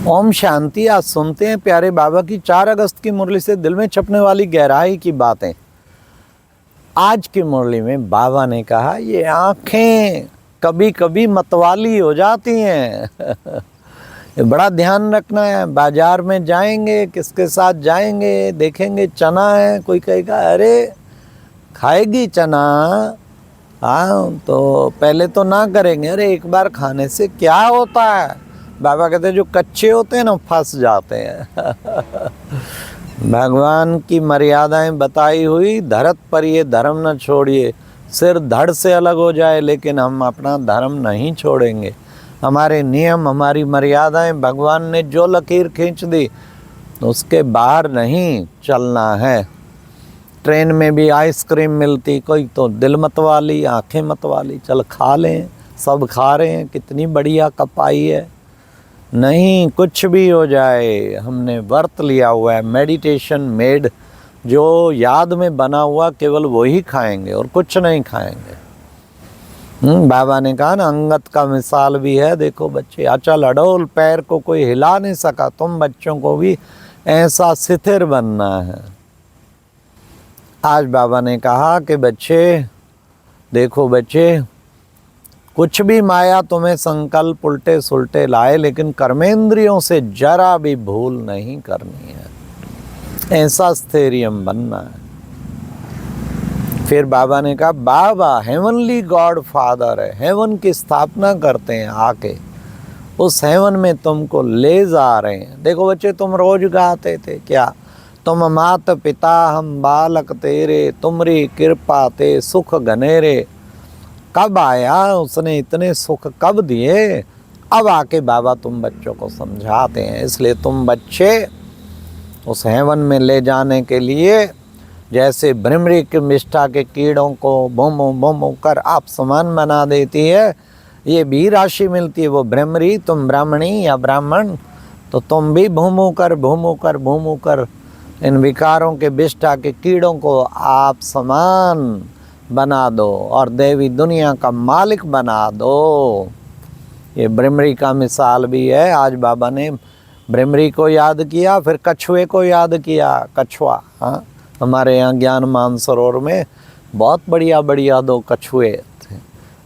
ओम शांति। आज सुनते हैं प्यारे बाबा की 4 अगस्त की मुरली से दिल में छपने वाली गहराई की बातें। आज की मुरली में बाबा ने कहा ये आँखें कभी कभी मतवाली हो जाती हैं। ये बड़ा ध्यान रखना है। बाजार में जाएंगे, किसके साथ जाएंगे, देखेंगे चना है, कोई कहेगा अरे खाएगी चना, हाँ तो पहले तो ना करेंगे, अरे एक बार खाने से क्या होता है। बाबा कहते हैं जो कच्चे होते हैं ना फंस जाते हैं। भगवान की मर्यादाएं बताई हुई, धरत पर ये धर्म न छोड़िए, सिर धड़ से अलग हो जाए लेकिन हम अपना धर्म नहीं छोड़ेंगे। हमारे नियम, हमारी मर्यादाएं, भगवान ने जो लकीर खींच दी उसके बाहर नहीं चलना है। ट्रेन में भी आइसक्रीम मिलती, कोई तो दिल मत वाली, आँखें मत वाली, चल खा लें, सब खा रहे हैं, कितनी बढ़िया कपाई है। नहीं, कुछ भी हो जाए, हमने व्रत लिया हुआ है, मेडिटेशन मेड, जो याद में बना हुआ केवल वही खाएंगे और कुछ नहीं खाएंगे। बाबा ने कहा ना, अंगत का मिसाल भी है। देखो बच्चे, अचल अडोल पैर को कोई हिला नहीं सका, तुम बच्चों को भी ऐसा स्थिर बनना है। आज बाबा ने कहा कि बच्चे देखो बच्चे, कुछ भी माया तुम्हें संकल्प उल्टे सुलटे लाए, लेकिन कर्मेंद्रियों से जरा भी भूल नहीं करनी है। ऐसा स्थैर्यम बनना है। फिर बाबा ने कहा बाबा हेवनली गॉड फादर है, हेवन की स्थापना करते हैं आके, उस हेवन में तुमको ले जा रहे हैं। देखो बच्चे, तुम रोज गाते थे क्या, तुम मात पिता हम बालक तेरे, तुमरी कृपा ते सुख घनेरे। कब आया उसने इतने सुख, कब दिए? अब आके बाबा तुम बच्चों को समझाते हैं। इसलिए तुम बच्चे उस हेवन में ले जाने के लिए जैसे भ्रमरी की मिष्ठा के कीड़ों को भूमू भूमू कर आप समान बना देती है, ये भी राशि मिलती है। वो भ्रमरी, तुम ब्राह्मणी या ब्राह्मण, तो तुम भी भूमू कर इन विकारों के विष्ठा के कीड़ों को आप समान बना दो और देवी दुनिया का मालिक बना दो। ये भ्रमरी का मिसाल भी है। आज बाबा ने भ्रमरी को याद किया, फिर कछुए को याद किया। कछुआ, हाँ, हमारे यहाँ ज्ञान मानसरोवर में बहुत बढ़िया बढ़िया 2 कछुए थे।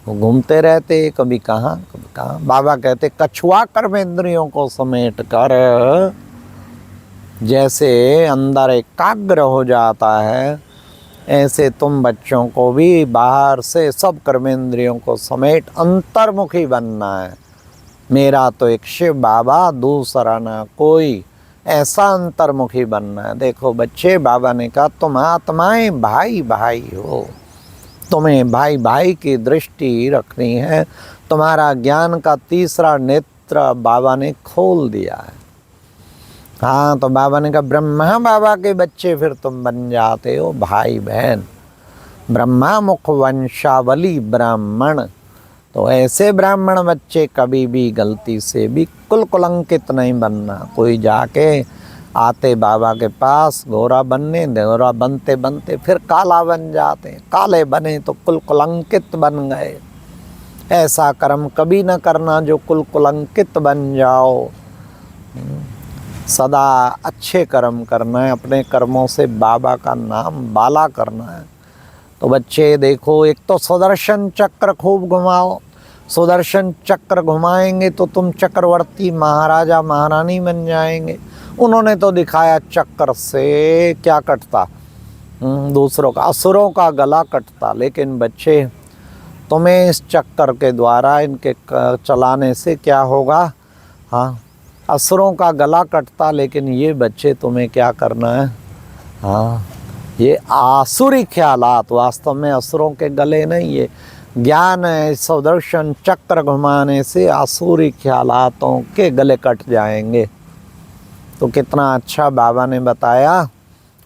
वो घूमते रहते, कभी कहाँ कभी कहाँ। बाबा कहते कछुआ कर्मेंद्रियों को समेट कर जैसे अंदर एकाग्र हो जाता है, ऐसे तुम बच्चों को भी बाहर से सब कर्मेंद्रियों को समेट अंतर्मुखी बनना है। मेरा तो एक शिव बाबा, दूसरा ना कोई, ऐसा अंतर्मुखी बनना है। देखो बच्चे, बाबा ने कहा तुम आत्माएं भाई भाई हो, तुम्हें भाई भाई की दृष्टि रखनी है। तुम्हारा ज्ञान का तीसरा नेत्र बाबा ने खोल दिया है। हाँ, तो बाबा ने कहा ब्रह्मा बाबा के बच्चे फिर तुम बन जाते हो भाई बहन, ब्रह्मा मुख वंशावली ब्राह्मण। तो ऐसे ब्राह्मण बच्चे कभी भी गलती से भी कुलंकित नहीं बनना। कोई जाके आते बाबा के पास गोरा बनने, गोरा बनते बनते फिर काला बन जाते, काले बने तो कुलंकित बन गए। ऐसा कर्म कभी न करना जो कुलंकित बन जाओ। सदा अच्छे कर्म करना है, अपने कर्मों से बाबा का नाम बाला करना है। तो बच्चे देखो, एक तो सुदर्शन चक्र खूब घुमाओ। सुदर्शन चक्र घुमाएंगे तो तुम चक्रवर्ती महाराजा महारानी बन जाएंगे। उन्होंने तो दिखाया चक्र से क्या कटता, दूसरों का, असुरों का गला कटता। लेकिन बच्चे, तुम्हें इस चक्कर के द्वारा, इनके चलाने से क्या होगा? हाँ, असुरों का गला कटता। लेकिन ये बच्चे तुम्हें क्या करना है? हाँ, ये आसुरी ख्यालात, वास्तव में असुरों के गले नहीं, ये ज्ञान है। सुदर्शन चक्र घुमाने से आसुरी ख्यालातों के गले कट जाएंगे। तो कितना अच्छा बाबा ने बताया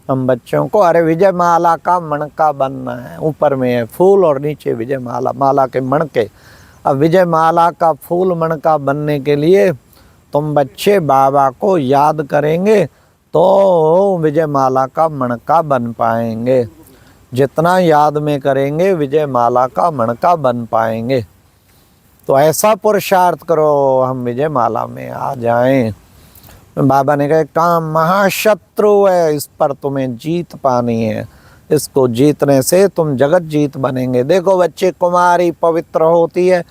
हम बच्चों को। अरे विजय माला का मणका बनना है। ऊपर में है फूल और नीचे विजय माला, माला के मणके। अब विजय माला का फूल मणका बनने के लिए तुम बच्चे बाबा को याद करेंगे तो विजय माला का मणका बन पाएंगे। जितना याद में करेंगे विजय माला का मणका बन पाएंगे। तो ऐसा पुरुषार्थ करो हम विजय माला में आ जाएं। बाबा ने कहा काम महाशत्रु है, इस पर तुम्हें जीत पानी है, इसको जीतने से तुम जगत जीत बनेंगे। देखो बच्चे, कुमारी पवित्र होती है,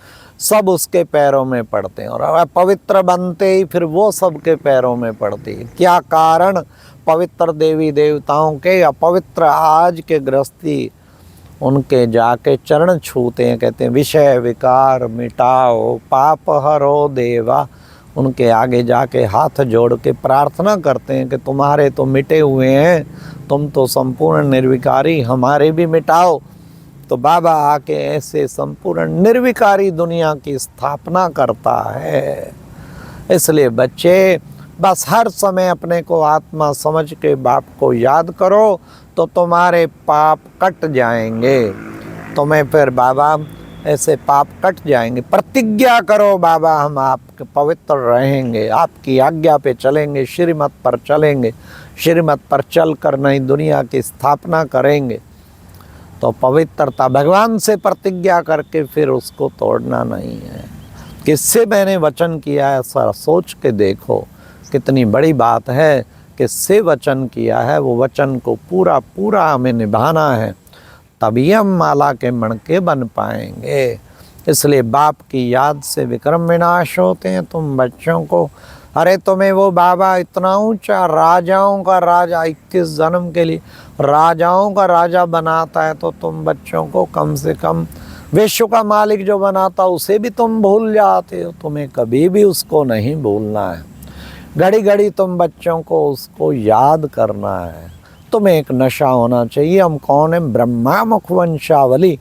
सब उसके पैरों में पड़ते हैं, और पवित्र बनते ही फिर वो सबके पैरों में पड़ती है। क्या कारण? पवित्र देवी देवताओं के अपवित्र आज के गृहस्थी उनके जाके चरण छूते हैं, कहते हैं विषय विकार मिटाओ पाप हरो देवा। उनके आगे जाके हाथ जोड़ के प्रार्थना करते हैं कि तुम्हारे तो मिटे हुए हैं, तुम तो संपूर्ण निर्विकारी, हमारे भी मिटाओ। तो बाबा आके ऐसे संपूर्ण निर्विकारी दुनिया की स्थापना करता है। इसलिए बच्चे बस हर समय अपने को आत्मा समझ के बाप को याद करो, तो तुम्हारे पाप कट जाएंगे। तुम्हें फिर बाबा ऐसे पाप कट जाएंगे। प्रतिज्ञा करो बाबा हम आपके पवित्र रहेंगे, आपकी आज्ञा पे चलेंगे, श्रीमत पर चलेंगे, श्रीमत पर चल कर नई दुनिया की स्थापना करेंगे। तो पवित्रता भगवान से प्रतिज्ञा करके फिर उसको तोड़ना नहीं है। किससे मैंने वचन किया है, ऐसा सोच के देखो, कितनी बड़ी बात है। किससे वचन किया है, वो वचन को पूरा पूरा हमें निभाना है, तभी हम माला के मणके बन पाएंगे। इसलिए बाप की याद से विक्रम विनाश होते हैं। तुम बच्चों को, अरे तुम्हें वो बाबा इतना ऊंचा राजाओं का राजा 21 जन्म के लिए राजाओं का राजा बनाता है, तो तुम बच्चों को कम से कम विश्व का मालिक जो बनाता उसे भी तुम भूल जाते हो। तुम्हें कभी भी उसको नहीं भूलना है। घड़ी घड़ी तुम बच्चों को उसको याद करना है। तुम्हें एक नशा होना चाहिए, हम कौन है? ब्रह्मा मुख वंशावली,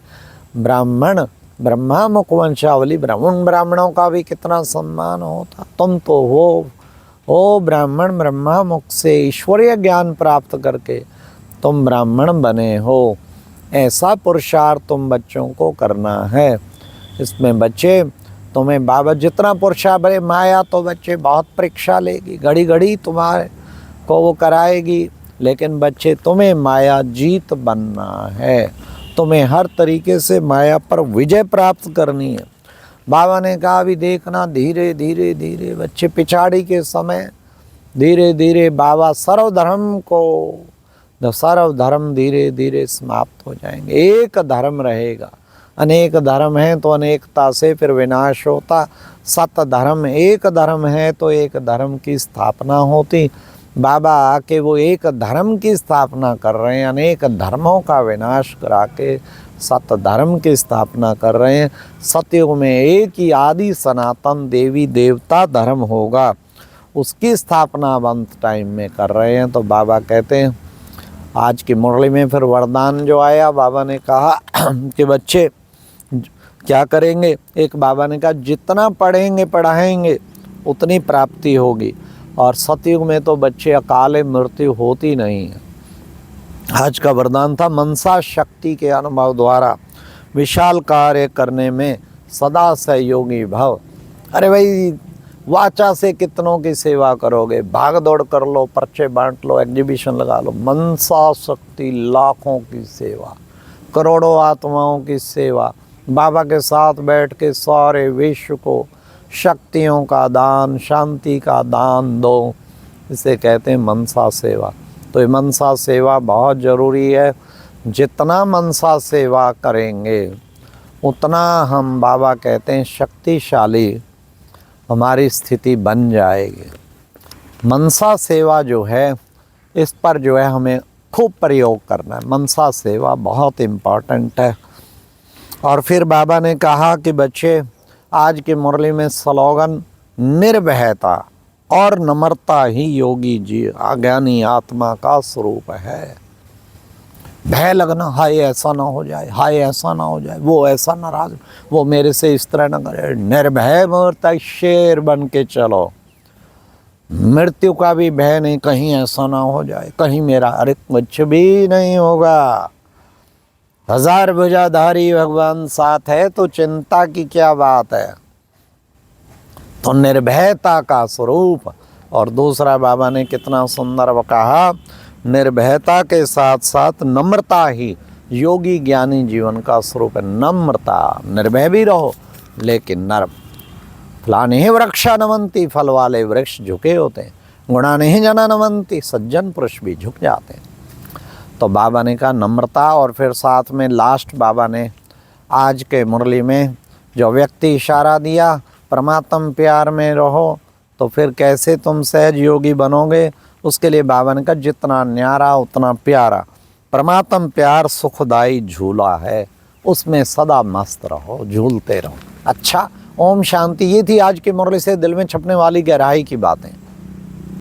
ब्राह्मण, ब्रह्मा मुख वंशावली। ब्राह्मणों का भी कितना सम्मान होता। तुम तो हो ब्राह्मण, ब्रह्मा मुख से ईश्वरीय ज्ञान प्राप्त करके तुम ब्राह्मण बने हो। ऐसा पुरुषार्थ तुम बच्चों को करना है। इसमें बच्चे तुम्हें बाबा जितना पुरुषार्थ, बड़े माया तो बच्चे बहुत परीक्षा लेगी, घड़ी घड़ी तुम्हारे को वो कराएगी, लेकिन बच्चे तुम्हें माया जीत बनना है। तुम्हें हर तरीके से माया पर विजय प्राप्त करनी है। बाबा ने कहा अभी देखना, धीरे धीरे धीरे बच्चे पिछाड़ी के समय धीरे धीरे बाबा सर्वधर्म धीरे धीरे समाप्त हो जाएंगे। एक धर्म रहेगा। अनेक धर्म हैं तो अनेकता से फिर विनाश होता। सत धर्म, एक धर्म है तो एक धर्म की स्थापना होती। बाबा आके वो एक धर्म की स्थापना कर रहे हैं, अनेक धर्मों का विनाश करा के सत धर्म की स्थापना कर रहे हैं। सतयुग में एक ही आदि सनातन देवी देवता धर्म होगा, उसकी स्थापना अंत टाइम में कर रहे हैं। तो बाबा कहते हैं आज की मुरली में फिर वरदान जो आया, बाबा ने कहा कि बच्चे क्या करेंगे। एक बाबा ने कहा जितना पढ़ेंगे पढ़ाएंगे उतनी प्राप्ति होगी, और सतयुग में तो बच्चे अकाले मृत्यु होती नहीं है। आज का वरदान था मनसा शक्ति के अनुभव द्वारा विशाल कार्य करने में सदा सहयोगी भव। अरे भाई, वाचा से कितनों की सेवा करोगे, भाग दौड़ कर लो, पर्चे बांट लो, एग्जीबिशन लगा लो। मनसा शक्ति लाखों की सेवा, करोड़ों आत्माओं की सेवा, बाबा के साथ बैठ के सारे विश्व को शक्तियों का दान, शांति का दान दो, इसे कहते हैं मनसा सेवा। तो ये मनसा सेवा बहुत ज़रूरी है। जितना मनसा सेवा करेंगे उतना हम, बाबा कहते हैं, शक्तिशाली हमारी स्थिति बन जाएगी। मनसा सेवा जो है, इस पर जो है हमें खूब प्रयोग करना है। मनसा सेवा बहुत इम्पॉर्टेंट है। और फिर बाबा ने कहा कि बच्चे आज की मुरली में स्लोगन निर्भयता और नम्रता ही योगी जी अज्ञानी आत्मा का स्वरूप है। भय लगना, हाय ऐसा ना हो जाए, हाय ऐसा ना हो जाए, वो ऐसा नाराज, वो मेरे से इस तरह ना करे। निर्भय मूर्त शेर बन के चलो। मृत्यु का भी भय नहीं, कहीं ऐसा ना हो जाए, कहीं मेरा, अरे कुछ भी नहीं होगा। हजार भुजाधारी भगवान साथ है तो चिंता की क्या बात है। तो निर्भयता का स्वरूप। और दूसरा बाबा ने कितना सुंदर कहा, निर्भयता के साथ साथ नम्रता ही योगी ज्ञानी जीवन का स्वरूप है। नम्रता, निर्भय भी रहो लेकिन नर्म। फलाने ही वृक्षा नमंती, फल वाले वृक्ष झुके होते हैं। गुणा नहीं जना नमंती, सज्जन पुरुष भी झुक जाते हैं। तो बाबा ने कहा नम्रता, और फिर साथ में लास्ट बाबा ने आज के मुरली में जो व्यक्ति इशारा दिया, परमात्म प्यार में रहो तो फिर कैसे तुम सहज योगी बनोगे। उसके लिए बाबा ने कहा जितना न्यारा उतना प्यारा, परमात्म प्यार सुखदाई झूला है, उसमें सदा मस्त रहो, झूलते रहो। अच्छा, ओम शांति। ये थी आज की मुरली से दिल में छपने वाली गहराई की बातें।